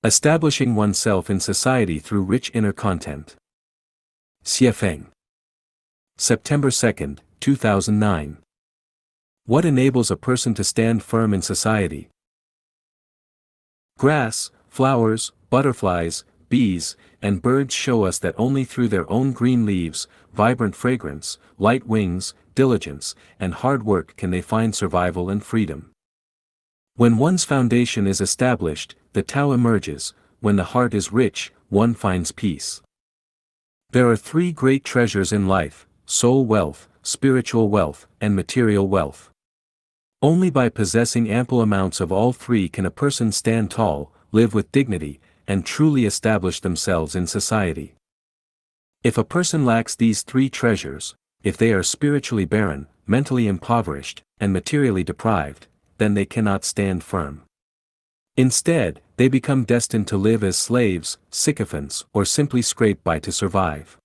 Establishing oneself in society through rich inner content. Xiefeng. September 2, 2009. What enables a person to stand firm in society? Grass, flowers, butterflies, bees, and birds show us that only through their own green leaves, vibrant fragrance, light wings, diligence, and hard work can they find survival and freedom. When one's foundation is established, the Tao emerges. When the heart is rich, one finds peace. There are three great treasures in life: soul wealth, spiritual wealth, and material wealth. Only by possessing ample amounts of all three can a person stand tall, live with dignity, and truly establish themselves in society. If a person lacks these three treasures, if they are spiritually barren, mentally impoverished, and materially deprived, then they cannot stand firm. Instead, they become destined to live as slaves, sycophants, or simply scrape by to survive.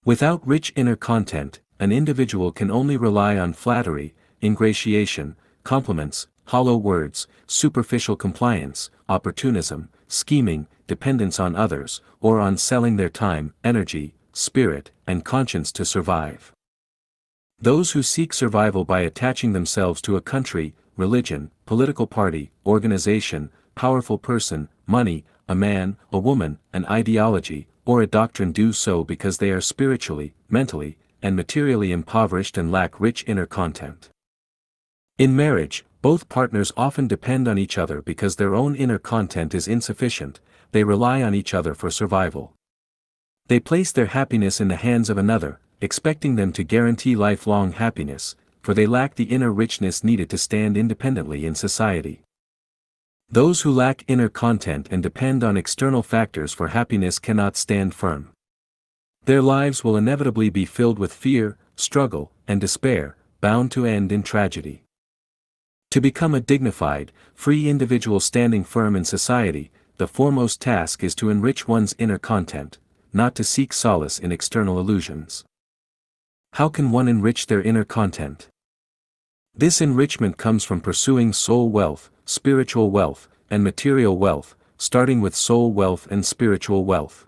Without rich inner content, an individual can only rely on flattery, ingratiation, compliments, hollow words, superficial compliance, opportunism, scheming, dependence on others, or on selling their time, energy, spirit, and conscience to survive. Those who seek survival by attaching themselves to a country, religion, political party, organization, powerful person, money, a man, a woman, an ideology, or a doctrine do so because they are spiritually, mentally, and materially impoverished and lack rich inner content. In marriage, both partners often depend on each other because their own inner content is insufficient. They rely on each other for survival. They place their happiness in the hands of another, expecting them to guarantee lifelong happiness, for they lack the inner richness needed to stand independently in society. Those who lack inner content and depend on external factors for happiness cannot stand firm. Their lives will inevitably be filled with fear, struggle, and despair, bound to end in tragedy. To become a dignified, free individual standing firm in society, the foremost task is to enrich one's inner content, not to seek solace in external illusions. How can one enrich their inner content? This enrichment comes from pursuing soul wealth, spiritual wealth, and material wealth, starting with soul wealth and spiritual wealth.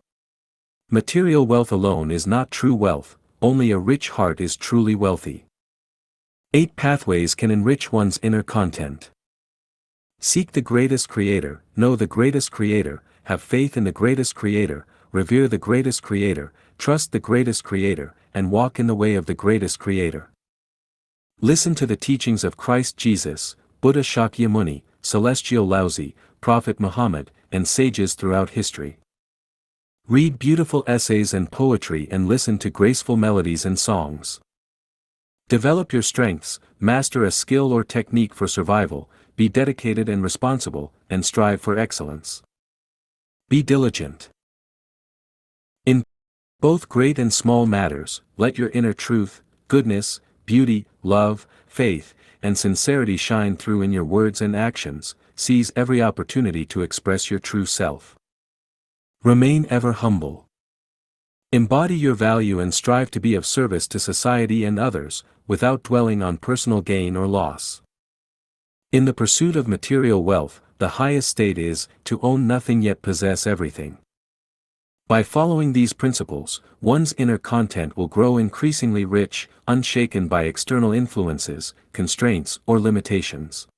Material wealth alone is not true wealth, only a rich heart is truly wealthy. 8 pathways can enrich one's inner content. Seek the greatest creator, know the greatest creator, have faith in the greatest creator, revere the greatest creator, trust the greatest creator, and walk in the way of the greatest creator. Listen to the teachings of Christ Jesus, Buddha Shakyamuni, Celestial Laozi, Prophet Muhammad, and sages throughout history. Read beautiful essays and poetry and listen to graceful melodies and songs. Develop your strengths, master a skill or technique for survival, be dedicated and responsible, and strive for excellence. Be diligent. In both great and small matters, let your inner truth, goodness, beauty, love, faith, and sincerity shine through in your words and actions. Seize every opportunity to express your true self. Remain ever humble. Embody your value and strive to be of service to society and others, without dwelling on personal gain or loss. In the pursuit of material wealth, the highest state is to own nothing yet possess everything. By following these principles, one's inner content will grow increasingly rich, unshaken by external influences, constraints, or limitations.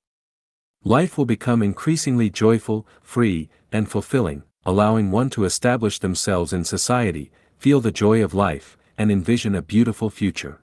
Life will become increasingly joyful, free, and fulfilling, allowing one to establish themselves in society, feel the joy of life, and envision a beautiful future.